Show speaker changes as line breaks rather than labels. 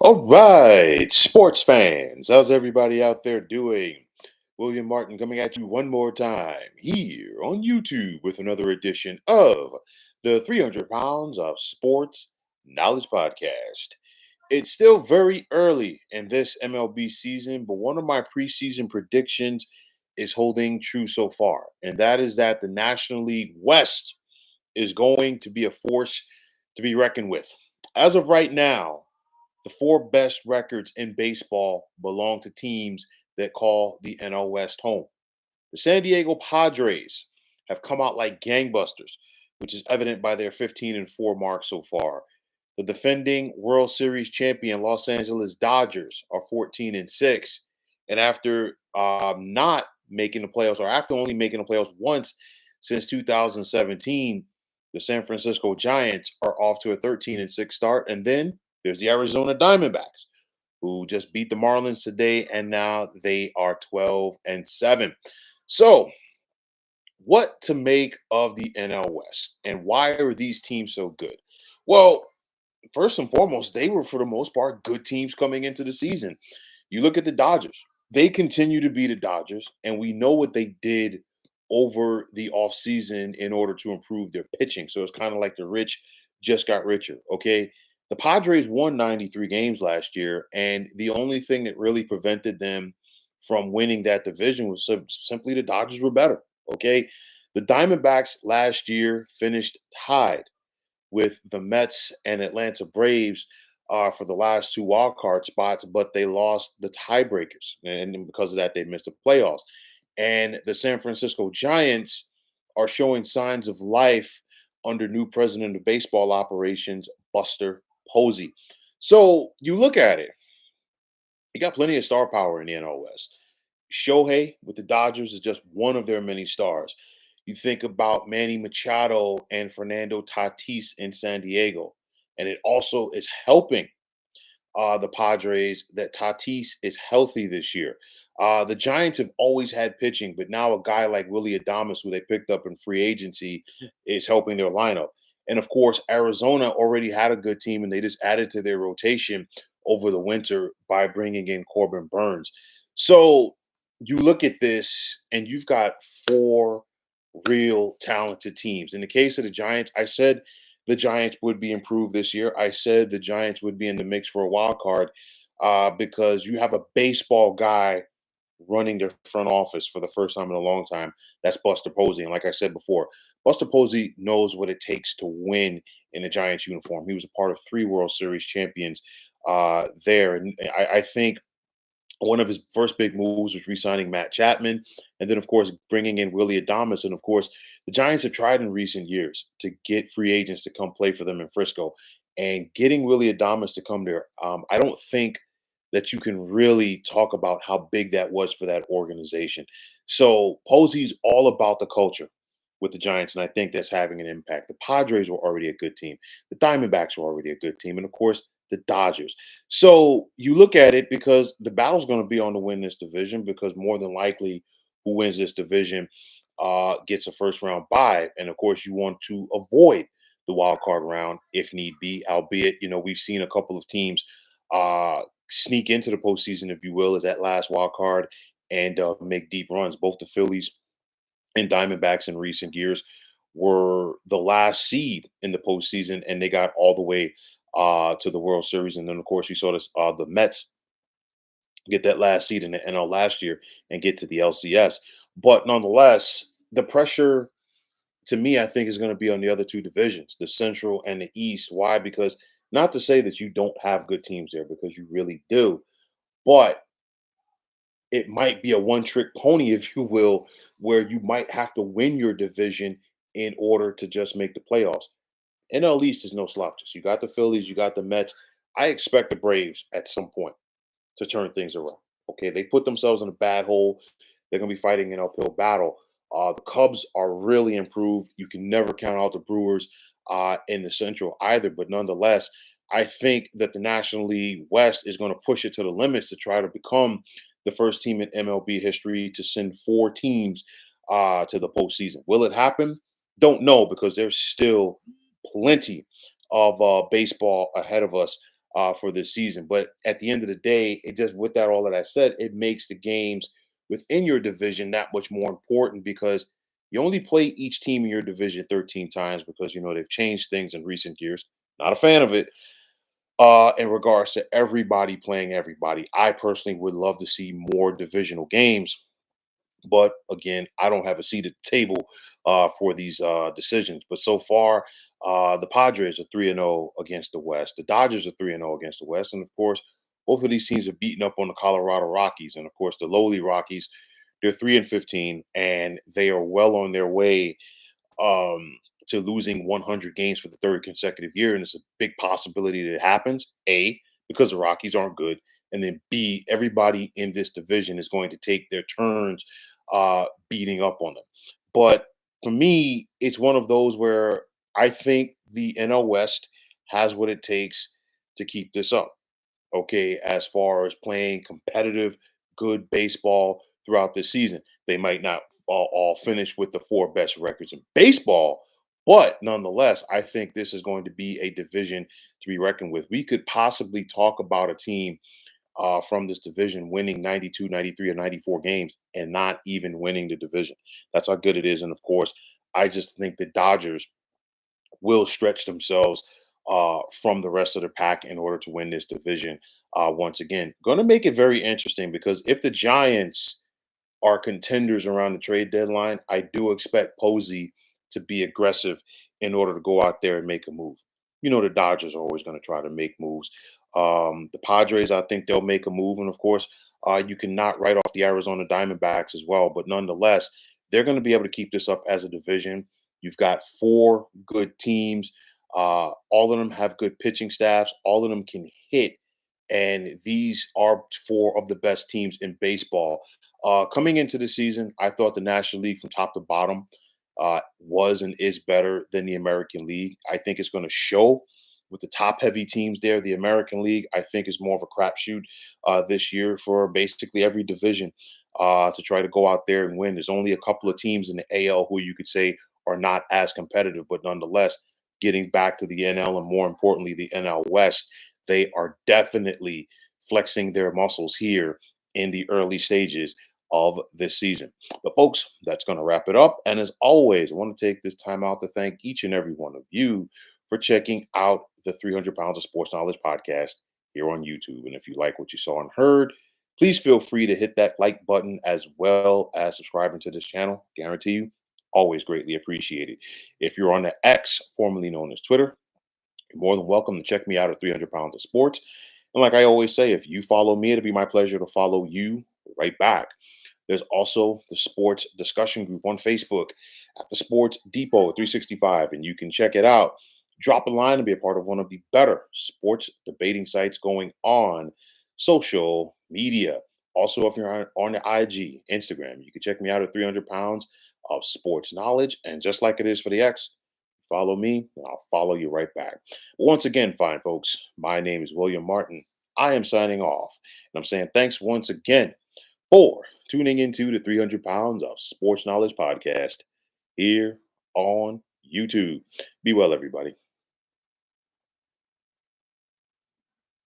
All right, sports fans, how's everybody out there doing? William Martin coming at you one more time here on YouTube with another edition of the 300 Pounds of Sports Knowledge Podcast. It's still very early in this MLB season, but one of my preseason predictions is holding true so far, and that is that the National League West is going to be a force to be reckoned with. As of right now, the four best records in baseball belong to teams that call the NL West home. The San Diego Padres have come out like gangbusters, which is evident by their 15-4 mark so far. The defending World Series champion Los Angeles Dodgers are 14-6, and after not making the playoffs, or after only making the playoffs once since 2017, the San Francisco Giants are off to a 13-6 start, and then there's the Arizona Diamondbacks, who just beat the Marlins today, and now they are 12-7. So, what to make of the NL West, and why are these teams so good? Well, first and foremost, they were for the most part good teams coming into the season. You look at the Dodgers, they continue to be the Dodgers, and we know what they did over the offseason in order to improve their pitching. So it's kind of like the rich just got richer. Okay. The Padres won 93 games last year, and the only thing that really prevented them from winning that division was simply the Dodgers were better. Okay. The Diamondbacks last year finished tied with the Mets and Atlanta Braves for the last two wild card spots, but they lost the tiebreakers, and because of that, they missed the playoffs. And the San Francisco Giants are showing signs of life under new president of baseball operations, Buster Posey. So you look at it, you got plenty of star power in the NL West. Shohei with the Dodgers is just one of their many stars. You think about Manny Machado and Fernando Tatis in San Diego, and it also is helping the Padres that Tatis is healthy this year. The Giants have always had pitching, but now a guy like Willie Adames, who they picked up in free agency, is helping their lineup. And of course, Arizona already had a good team, and they just added to their rotation over the winter by bringing in Corbin Burns. So you look at this, and you've got four real talented teams. In the case of the Giants, I said the Giants would be improved this year. I said the Giants would be in the mix for a wild card because you have a baseball guy running their front office for the first time in a long time. That's Buster Posey. And like I said before, Buster Posey knows what it takes to win in a Giants uniform. He was a part of three World Series champions there. And I think one of his first big moves was re-signing Matt Chapman, and then of course bringing in Willie Adames. And of course, the Giants have tried in recent years to get free agents to come play for them in Frisco, and getting Willie Adames to come there. I don't think that you can really talk about how big that was for that organization. So Posey's all about the culture with the Giants, and I think that's having an impact. The Padres were already a good team. The Diamondbacks were already a good team, and of course, the Dodgers. So you look at it because the battle's going to be on to win this division because more than likely, who wins this division gets a first round bye, and of course, you want to avoid the wild card round if need be. Albeit, we've seen a couple of teams sneak into the postseason, if you will, as that last wild card and make deep runs. Both the Phillies and Diamondbacks in recent years were the last seed in the postseason, and they got all the way to the World Series. And then, of course, you saw this the Mets get that last seed in the NL last year and get to the LCS. But nonetheless, the pressure to me, I think, is going to be on the other two divisions, the Central and the East. Why? Because not to say that you don't have good teams there, because you really do, but it might be a one trick pony, if you will, where you might have to win your division in order to just make the playoffs. NL East is no slouches. You got the Phillies, you got the Mets. I expect the Braves at some point to turn things around. Okay, they put themselves in a bad hole. They're going to be fighting an uphill battle. The Cubs are really improved. You can never count out the Brewers in the Central either. But nonetheless, I think that the National League West is going to push it to the limits to try to become the first team in MLB history to send four teams to the postseason. Will it happen? Don't know because there's still plenty of baseball ahead of us for this season. But at the end of the day, it just with that all that I said, it makes the games within your division that much more important because you only play each team in your division 13 times because they've changed things in recent years. Not a fan of it. In regards to everybody playing everybody, I personally would love to see more divisional games, but again, I don't have a seat at the table for these decisions. But so far, the Padres are 3-0 against the West. The Dodgers are 3-0 against the West. And of course, both of these teams are beating up on the Colorado Rockies. And of course, the lowly Rockies, they're 3-15, and they are well on their way to losing 100 games for the third consecutive year. And it's a big possibility that it happens. A, because the Rockies aren't good. And then B, everybody in this division is going to take their turns beating up on them. But for me, it's one of those where I think the NL West has what it takes to keep this up. Okay, as far as playing competitive, good baseball throughout the season. They might not all finish with the four best records in baseball, but nonetheless, I think this is going to be a division to be reckoned with. We could possibly talk about a team from this division winning 92, 93, or 94 games and not even winning the division. That's how good it is. And of course, I just think the Dodgers will stretch themselves from the rest of the pack in order to win this division once again. Going to make it very interesting because if the Giants are contenders around the trade deadline, I do expect Posey to be aggressive in order to go out there and make a move. The Dodgers are always going to try to make moves. The Padres, I think they'll make a move. And of course, you cannot write off the Arizona Diamondbacks as well. But nonetheless, they're going to be able to keep this up as a division. You've got four good teams. All of them have good pitching staffs. All of them can hit. And these are four of the best teams in baseball. Coming into the season, I thought the National League from top to bottom was and is better than the American League. I think it's going to show with the top heavy teams there. The American League, I think, is more of a crapshoot this year for basically every division to try to go out there and win. There's only a couple of teams in the AL who you could say are not as competitive, but nonetheless, getting back to the NL and more importantly, the NL West, they are definitely flexing their muscles here in the early stages of this season. But folks, that's going to wrap it up. And as always, I want to take this time out to thank each and every one of you for checking out the 300 Pounds of Sports Knowledge podcast here on YouTube. And if you like what you saw and heard, please feel free to hit that like button as well as subscribing to this channel. Guarantee you, always greatly appreciated. If you're on the X, formerly known as Twitter, you're more than welcome to check me out at 300 Pounds of Sports. And like I always say, if you follow me, it'll be my pleasure to follow you right back. There's also the sports discussion group on Facebook at the Sports Depot 365, and you can check it out. Drop a line and be a part of one of the better sports debating sites going on social media. Also, if you're on the IG, Instagram, you can check me out at 300 Pounds of Sports Knowledge. And just like it is for the X, follow me, and I'll follow you right back. Once again, fine folks, my name is William Martin. I am signing off, and I'm saying thanks once again for tuning into the 300 Pounds of Sports Knowledge podcast here on YouTube. Be well, everybody.